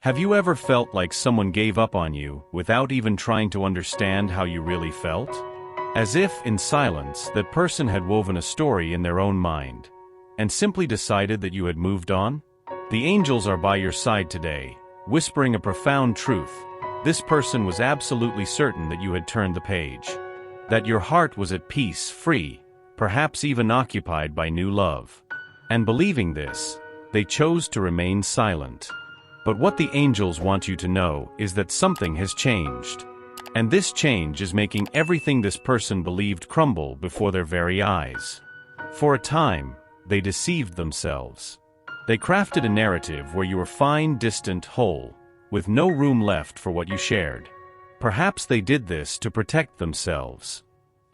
Have you ever felt like someone gave up on you without even trying to understand how you really felt? As if, in silence, that person had woven a story in their own mind and simply decided that you had moved on? The angels are by your side today, whispering a profound truth. This person was absolutely certain that you had turned the page, that your heart was at peace, free, perhaps even occupied by new love. And believing this, they chose to remain silent. But what the angels want you to know is that something has changed. And this change is making everything this person believed crumble before their very eyes. For a time, they deceived themselves. They crafted a narrative where you were fine, distant, whole, with no room left for what you shared. Perhaps they did this to protect themselves.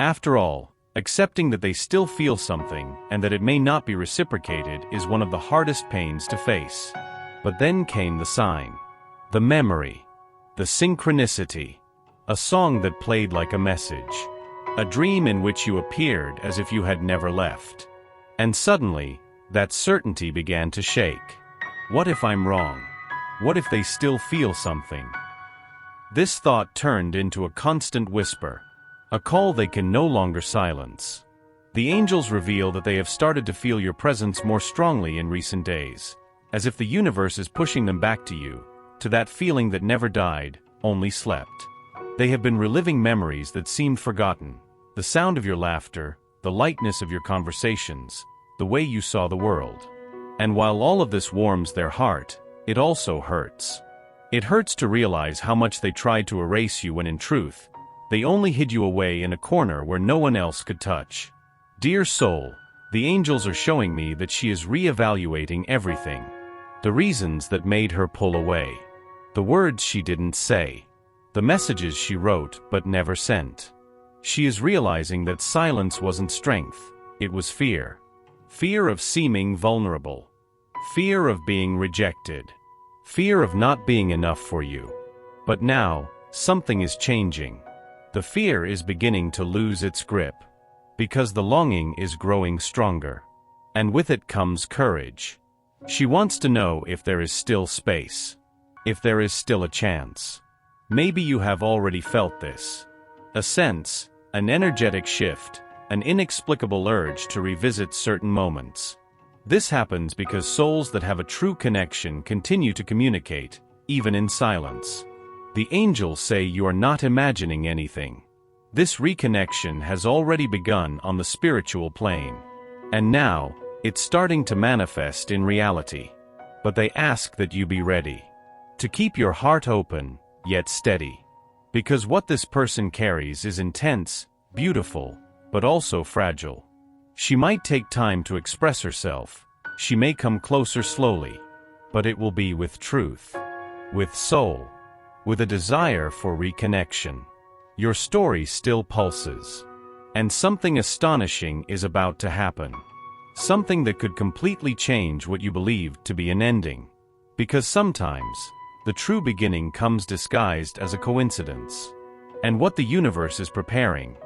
After all, accepting that they still feel something and that it may not be reciprocated is one of the hardest pains to face. But then came the sign, the memory, the synchronicity, a song that played like a message, a dream in which you appeared as if you had never left. And suddenly, that certainty began to shake. What if I'm wrong? What if they still feel something? This thought turned into a constant whisper, a call they can no longer silence. The angels reveal that they have started to feel your presence more strongly in recent days, as if the universe is pushing them back to you, to that feeling that never died, only slept. They have been reliving memories that seemed forgotten, the sound of your laughter, the lightness of your conversations, the way you saw the world. And while all of this warms their heart, it also hurts. It hurts to realize how much they tried to erase you when in truth, they only hid you away in a corner where no one else could touch. Dear soul, the angels are showing me that she is re-evaluating everything. The reasons that made her pull away. The words she didn't say. The messages she wrote but never sent. She is realizing that silence wasn't strength, it was fear. Fear of seeming vulnerable. Fear of being rejected. Fear of not being enough for you. But now, something is changing. The fear is beginning to lose its grip. Because the longing is growing stronger. And with it comes courage. She wants to know if there is still space. If there is still a chance. Maybe you have already felt this. A sense, an energetic shift, an inexplicable urge to revisit certain moments. This happens because souls that have a true connection continue to communicate, even in silence. The angels say you are not imagining anything. This reconnection has already begun on the spiritual plane. And now, it's starting to manifest in reality. But they ask that you be ready. To keep your heart open, yet steady. Because what this person carries is intense, beautiful, but also fragile. She might take time to express herself. She may come closer slowly. But it will be with truth. With soul. With a desire for reconnection. Your story still pulses. And something astonishing is about to happen. Something that could completely change what you believed to be an ending. Because sometimes, the true beginning comes disguised as a coincidence. And what the universe is preparing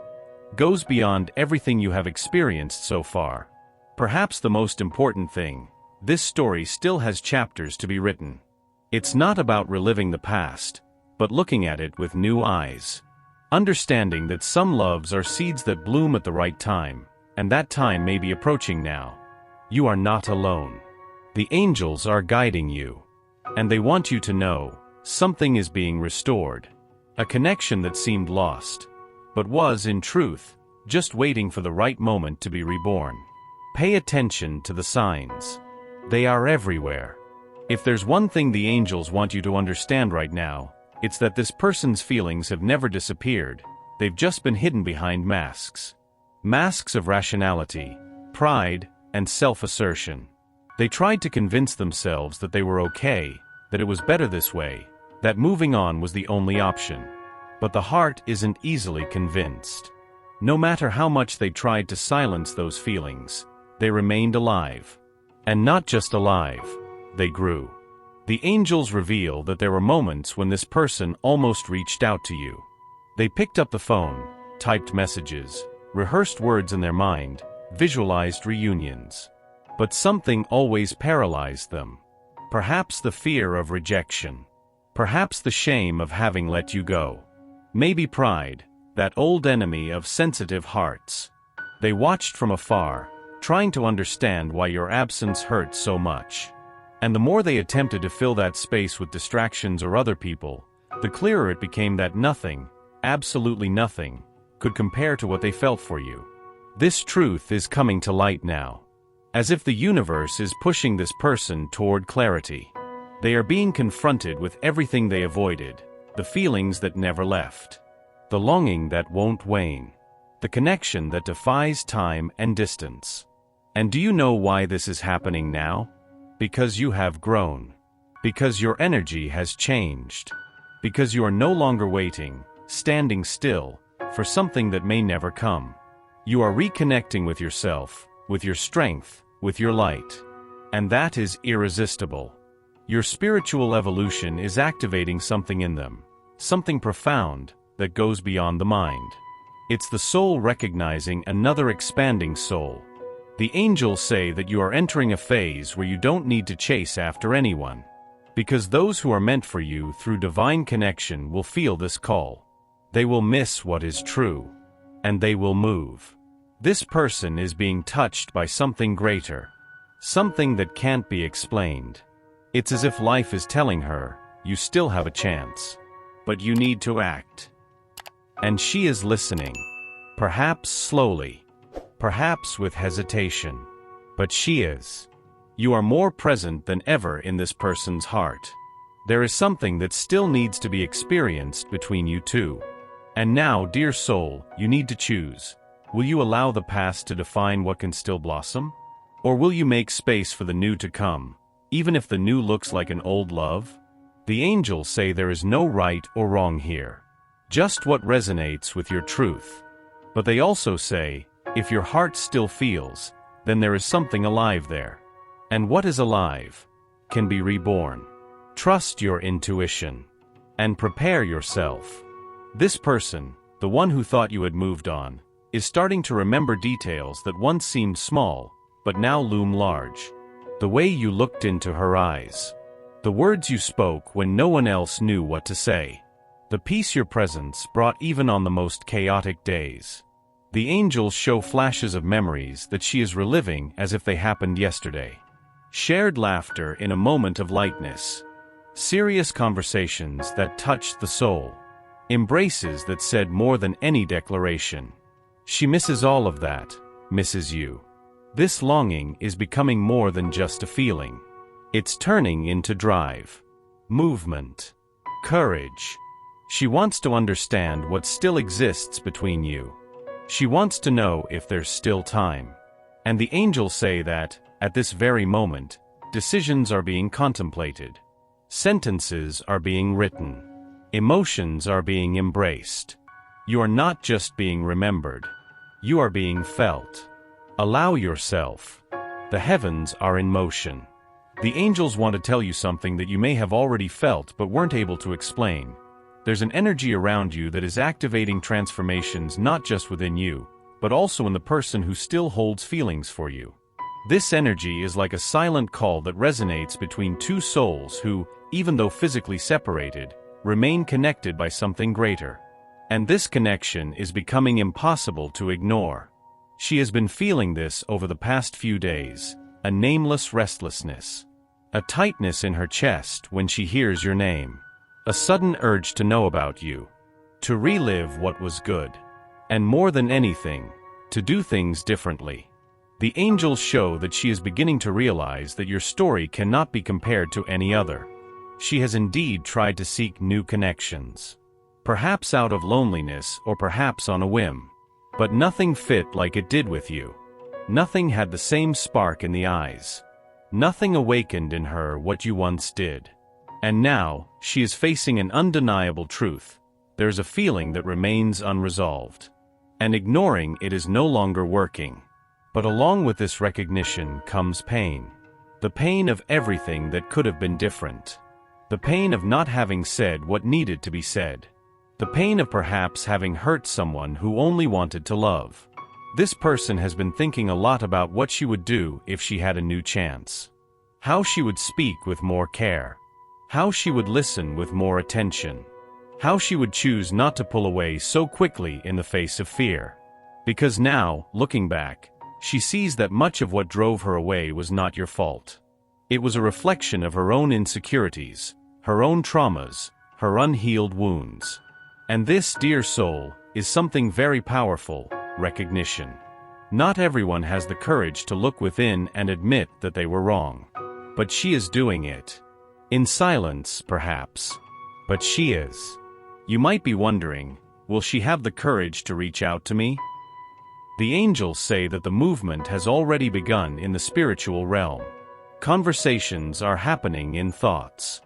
goes beyond everything you have experienced so far. Perhaps the most important thing, this story still has chapters to be written. It's not about reliving the past, but looking at it with new eyes. Understanding that some loves are seeds that bloom at the right time, and that time may be approaching now. You are not alone. The angels are guiding you. And they want you to know, something is being restored. A connection that seemed lost, but was, in truth, just waiting for the right moment to be reborn. Pay attention to the signs. They are everywhere. If there's one thing the angels want you to understand right now, it's that this person's feelings have never disappeared, they've just been hidden behind masks. Masks of rationality, pride, and self-assertion. They tried to convince themselves that they were okay, that it was better this way, that moving on was the only option. But the heart isn't easily convinced. No matter how much they tried to silence those feelings, they remained alive. And not just alive, they grew. The angels reveal that there were moments when this person almost reached out to you. They picked up the phone, typed messages, rehearsed words in their mind, visualized reunions. But something always paralyzed them. Perhaps the fear of rejection. Perhaps the shame of having let you go. Maybe pride, that old enemy of sensitive hearts. They watched from afar, trying to understand why your absence hurt so much. And the more they attempted to fill that space with distractions or other people, the clearer it became that nothing, absolutely nothing, could compare to what they felt for you. This truth is coming to light now. As if the universe is pushing this person toward clarity. They are being confronted with everything they avoided, the feelings that never left, the longing that won't wane, the connection that defies time and distance. And do you know why this is happening now? Because you have grown. Because your energy has changed. Because you are no longer waiting, standing still, for something that may never come. You are reconnecting with yourself, with your strength, with your light. And that is irresistible. Your spiritual evolution is activating something in them, something profound that goes beyond the mind. It's the soul recognizing another expanding soul. The angels say that you are entering a phase where you don't need to chase after anyone. Because those who are meant for you through divine connection will feel this call. They will miss what is true. And they will move. This person is being touched by something greater. Something that can't be explained. It's as if life is telling her, you still have a chance. But you need to act. And she is listening. Perhaps slowly. Perhaps with hesitation. But she is. You are more present than ever in this person's heart. There is something that still needs to be experienced between you two. And now, dear soul, you need to choose. Will you allow the past to define what can still blossom? Or will you make space for the new to come, even if the new looks like an old love? The angels say there is no right or wrong here. Just what resonates with your truth. But they also say, if your heart still feels, then there is something alive there. And what is alive can be reborn. Trust your intuition. And prepare yourself. This person, the one who thought you had moved on, is starting to remember details that once seemed small, but now loom large. The way you looked into her eyes. The words you spoke when no one else knew what to say. The peace your presence brought even on the most chaotic days. The angels show flashes of memories that she is reliving as if they happened yesterday. Shared laughter in a moment of lightness. Serious conversations that touched the soul. Embraces that said more than any declaration. She misses all of that, misses you. This longing is becoming more than just a feeling. It's turning into drive, movement, courage. She wants to understand what still exists between you. She wants to know if there's still time. And the angels say that, at this very moment, decisions are being contemplated. Sentences are being written. Emotions are being embraced. You are not just being remembered. You are being felt. Allow yourself. The heavens are in motion. The angels want to tell you something that you may have already felt but weren't able to explain. There's an energy around you that is activating transformations not just within you, but also in the person who still holds feelings for you. This energy is like a silent call that resonates between two souls who, even though physically separated, remain connected by something greater. And this connection is becoming impossible to ignore. She has been feeling this over the past few days, a nameless restlessness. A tightness in her chest when she hears your name. A sudden urge to know about you. To relive what was good. And more than anything, to do things differently. The angels show that she is beginning to realize that your story cannot be compared to any other. She has indeed tried to seek new connections. Perhaps out of loneliness or perhaps on a whim. But nothing fit like it did with you. Nothing had the same spark in the eyes. Nothing awakened in her what you once did. And now, she is facing an undeniable truth. There's a feeling that remains unresolved. And ignoring it is no longer working. But along with this recognition comes pain. The pain of everything that could have been different. The pain of not having said what needed to be said. The pain of perhaps having hurt someone who only wanted to love. This person has been thinking a lot about what she would do if she had a new chance. How she would speak with more care. How she would listen with more attention. How she would choose not to pull away so quickly in the face of fear. Because now, looking back, she sees that much of what drove her away was not your fault. It was a reflection of her own insecurities, her own traumas, her unhealed wounds. And this, dear soul, is something very powerful: recognition. Not everyone has the courage to look within and admit that they were wrong. But she is doing it. In silence, perhaps. But she is. You might be wondering, will she have the courage to reach out to me? The angels say that the movement has already begun in the spiritual realm. Conversations are happening in thoughts.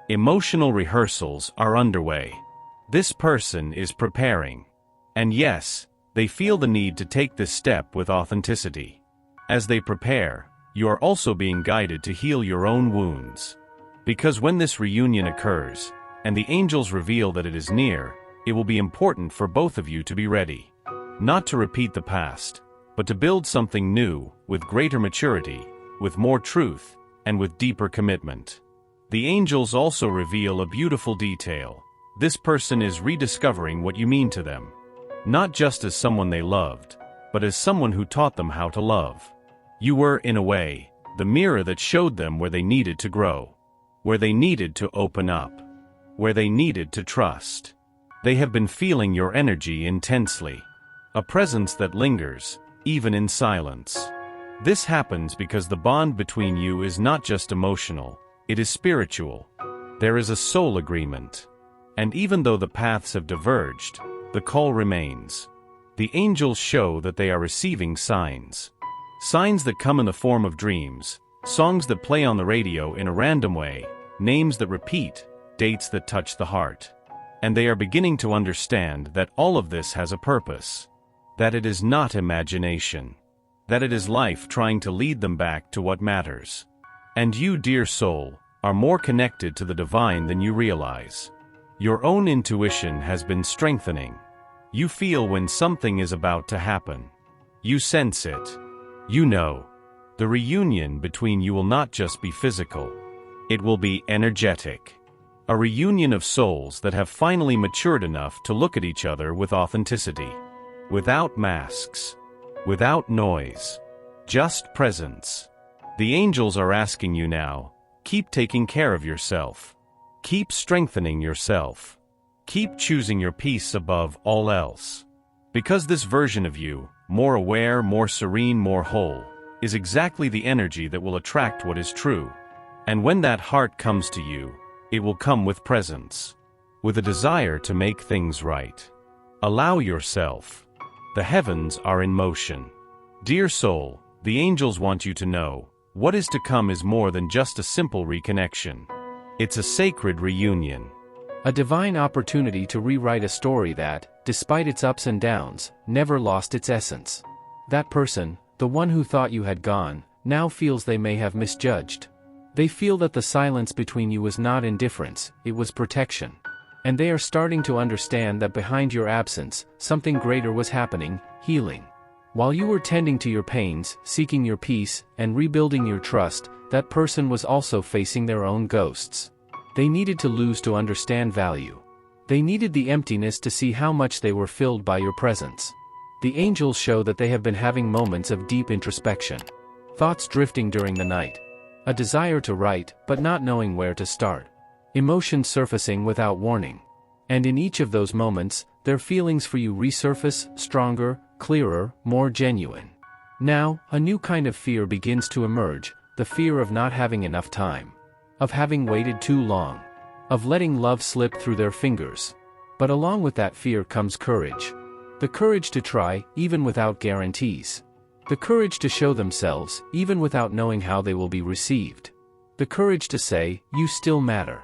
Emotional rehearsals are underway. This person is preparing. And yes, they feel the need to take this step with authenticity. As they prepare, you are also being guided to heal your own wounds. Because when this reunion occurs, and the angels reveal that it is near, it will be important for both of you to be ready. Not to repeat the past, but to build something new, with greater maturity, with more truth, and with deeper commitment. The angels also reveal a beautiful detail. This person is rediscovering what you mean to them. Not just as someone they loved, but as someone who taught them how to love. You were, in a way, the mirror that showed them where they needed to grow, where they needed to open up, where they needed to trust. They have been feeling your energy intensely. A presence that lingers, even in silence. This happens because the bond between you is not just emotional, it is spiritual. There is a soul agreement. And even though the paths have diverged, the call remains. The angels show that they are receiving signs. Signs that come in the form of dreams, songs that play on the radio in a random way, names that repeat, dates that touch the heart. And they are beginning to understand that all of this has a purpose. That it is not imagination. That it is life trying to lead them back to what matters. And you, dear soul, are more connected to the divine than you realize. Your own intuition has been strengthening. You feel when something is about to happen. You sense it. You know. The reunion between you will not just be physical. It will be energetic. A reunion of souls that have finally matured enough to look at each other with authenticity. Without masks. Without noise. Just presence. The angels are asking you now, keep taking care of yourself. Keep strengthening yourself. Keep choosing your peace above all else. Because this version of you, more aware, more serene, more whole, is exactly the energy that will attract what is true. And when that heart comes to you, it will come with presence. With a desire to make things right. Allow yourself. The heavens are in motion. Dear soul, the angels want you to know, what is to come is more than just a simple reconnection. It's a sacred reunion. A divine opportunity to rewrite a story that, despite its ups and downs, never lost its essence. That person, the one who thought you had gone, now feels they may have misjudged. They feel that the silence between you was not indifference, it was protection. And they are starting to understand that behind your absence, something greater was happening, healing. While you were tending to your pains, seeking your peace, and rebuilding your trust, that person was also facing their own ghosts. They needed to lose to understand value. They needed the emptiness to see how much they were filled by your presence. The angels show that they have been having moments of deep introspection. Thoughts drifting during the night. A desire to write, but not knowing where to start. Emotions surfacing without warning. And in each of those moments, their feelings for you resurface, stronger, clearer, more genuine. Now, a new kind of fear begins to emerge, the fear of not having enough time. Of having waited too long. Of letting love slip through their fingers. But along with that fear comes courage. The courage to try, even without guarantees. The courage to show themselves, even without knowing how they will be received. The courage to say, you still matter.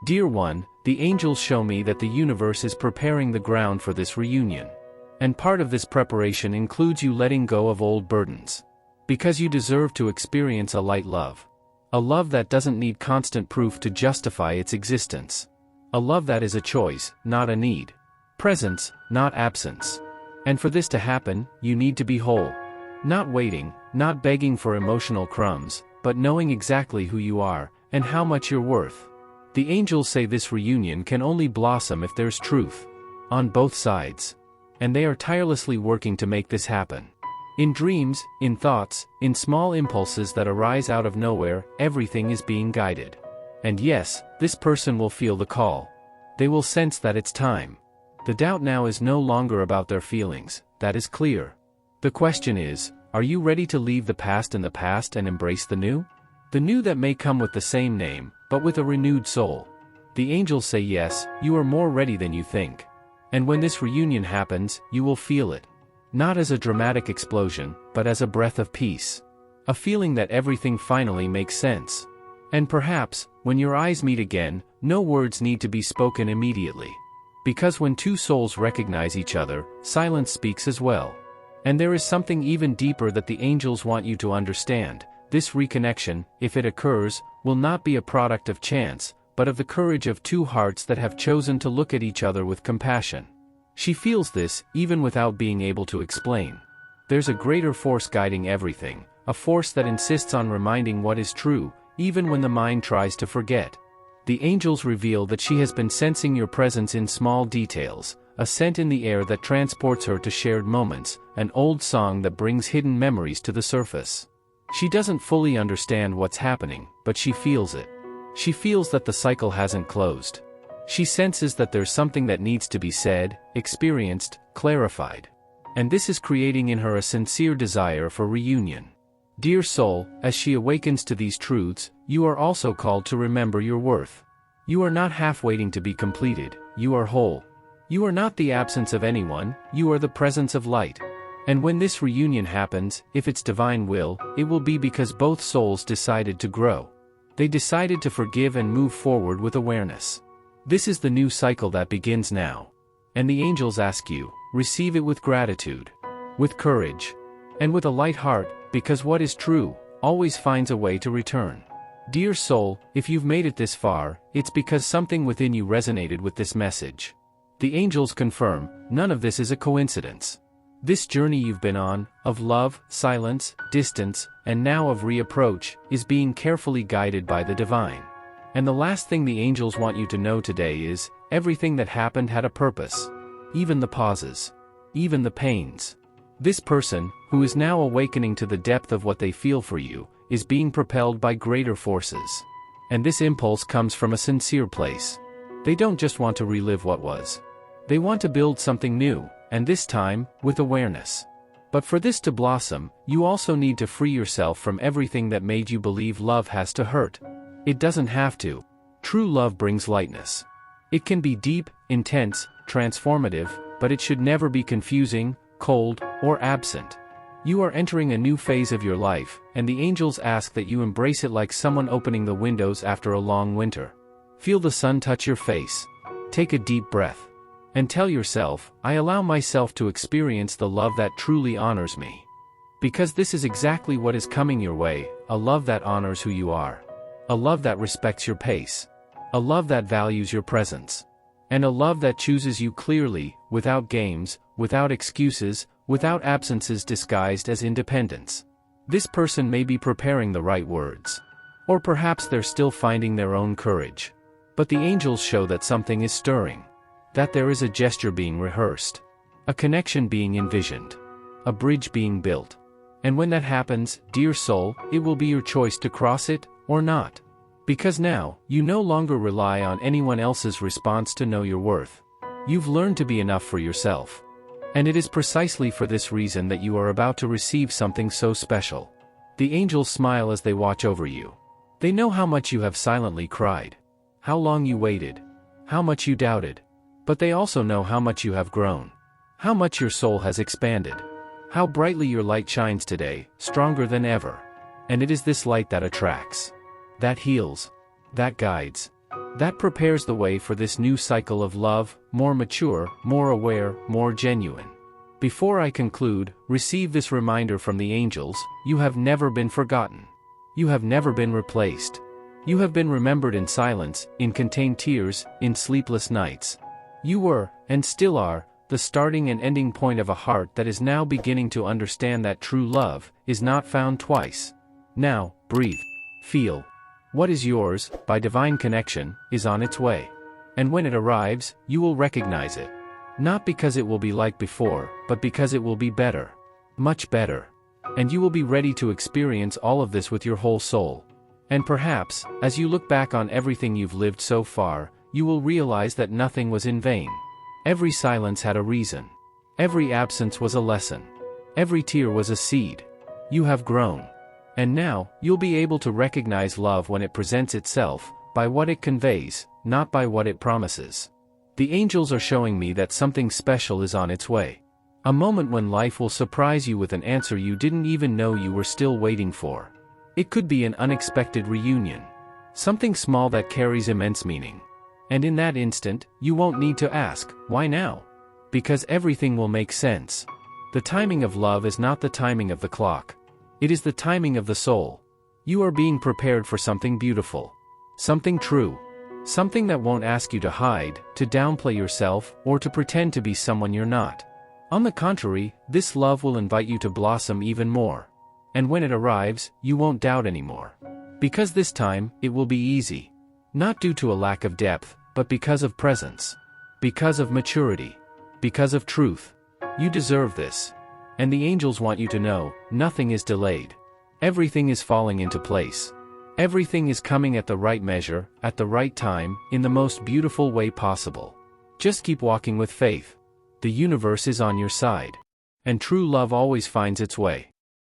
Dear one, the angels show me that the universe is preparing the ground for this reunion. And part of this preparation includes you letting go of old burdens. Because you deserve to experience a light love. A love that doesn't need constant proof to justify its existence. A love that is a choice, not a need. Presence, not absence. And for this to happen, you need to be whole. Not waiting, not begging for emotional crumbs, but knowing exactly who you are, and how much you're worth. The angels say this reunion can only blossom if there's truth on both sides. And they are tirelessly working to make this happen. In dreams, in thoughts, in small impulses that arise out of nowhere, everything is being guided. And yes, this person will feel the call. They will sense that it's time. The doubt now is no longer about their feelings, that is clear. The question is, are you ready to leave the past in the past and embrace the new? The new that may come with the same name, but with a renewed soul. The angels say yes, you are more ready than you think. And when this reunion happens, you will feel it. Not as a dramatic explosion, but as a breath of peace. A feeling that everything finally makes sense. And perhaps, when your eyes meet again, no words need to be spoken immediately. Because when two souls recognize each other, silence speaks as well. And there is something even deeper that the angels want you to understand. This reconnection, if it occurs, will not be a product of chance, but of the courage of two hearts that have chosen to look at each other with compassion. She feels this, even without being able to explain. There's a greater force guiding everything, a force that insists on reminding what is true, even when the mind tries to forget. The angels reveal that she has been sensing your presence in small details, a scent in the air that transports her to shared moments, an old song that brings hidden memories to the surface. She doesn't fully understand what's happening, but she feels it. She feels that the cycle hasn't closed. She senses that there's something that needs to be said, experienced, clarified. And this is creating in her a sincere desire for reunion. Dear soul, as she awakens to these truths, you are also called to remember your worth. You are not half waiting to be completed, you are whole. You are not the absence of anyone, you are the presence of light. And when this reunion happens, if it's divine will, it will be because both souls decided to grow. They decided to forgive and move forward with awareness. This is the new cycle that begins now. And the angels ask you, receive it with gratitude, with courage, and with a light heart, because what is true always finds a way to return. Dear soul, if you've made it this far, it's because something within you resonated with this message. The angels confirm, none of this is a coincidence. This journey you've been on, of love, silence, distance, and now of reapproach, is being carefully guided by the divine. And the last thing the angels want you to know today is, everything that happened had a purpose. Even the pauses. Even the pains. This person, who is now awakening to the depth of what they feel for you, is being propelled by greater forces. And this impulse comes from a sincere place. They don't just want to relive what was. They want to build something new, and this time, with awareness. But for this to blossom, you also need to free yourself from everything that made you believe love has to hurt. It doesn't have to. True love brings lightness. It can be deep, intense, transformative, but it should never be confusing, cold, or absent. You are entering a new phase of your life, and the angels ask that you embrace it like someone opening the windows after a long winter. Feel the sun touch your face. Take a deep breath. And tell yourself, I allow myself to experience the love that truly honors me. Because this is exactly what is coming your way, a love that honors who you are. A love that respects your pace. A love that values your presence. And a love that chooses you clearly, without games, without excuses, without absences disguised as independence. This person may be preparing the right words. Or perhaps they're still finding their own courage. But the angels show that something is stirring. That there is a gesture being rehearsed. A connection being envisioned. A bridge being built. And when that happens, dear soul, it will be your choice to cross it, or not. Because now, you no longer rely on anyone else's response to know your worth. You've learned to be enough for yourself. And it is precisely for this reason that you are about to receive something so special. The angels smile as they watch over you. They know how much you have silently cried. How long you waited. How much you doubted. But they also know how much you have grown. How much your soul has expanded. How brightly your light shines today, stronger than ever. And it is this light that attracts. That heals. That guides. That prepares the way for this new cycle of love, more mature, more aware, more genuine. Before I conclude, receive this reminder from the angels, you have never been forgotten. You have never been replaced. You have been remembered in silence, in contained tears, in sleepless nights. You were, and still are, the starting and ending point of a heart that is now beginning to understand that true love is not found twice. Now, breathe. Feel. What is yours, by divine connection, is on its way. And when it arrives, you will recognize it. Not because it will be like before, but because it will be better. Much better. And you will be ready to experience all of this with your whole soul. And perhaps, as you look back on everything you've lived so far, you will realize that nothing was in vain. Every silence had a reason. Every absence was a lesson. Every tear was a seed. You have grown. And now, you'll be able to recognize love when it presents itself, by what it conveys, not by what it promises. The angels are showing me that something special is on its way. A moment when life will surprise you with an answer you didn't even know you were still waiting for. It could be an unexpected reunion. Something small that carries immense meaning. And in that instant, you won't need to ask, why now? Because everything will make sense. The timing of love is not the timing of the clock. It is the timing of the soul. You are being prepared for something beautiful. Something true. Something that won't ask you to hide, to downplay yourself, or to pretend to be someone you're not. On the contrary, this love will invite you to blossom even more. And when it arrives, you won't doubt anymore. Because this time, it will be easy. Not due to a lack of depth, but because of presence. Because of maturity. Because of truth. You deserve this. And the angels want you to know, nothing is delayed. Everything is falling into place. Everything is coming at the right measure, at the right time, in the most beautiful way possible. Just keep walking with faith. The universe is on your side. And true love always finds its way.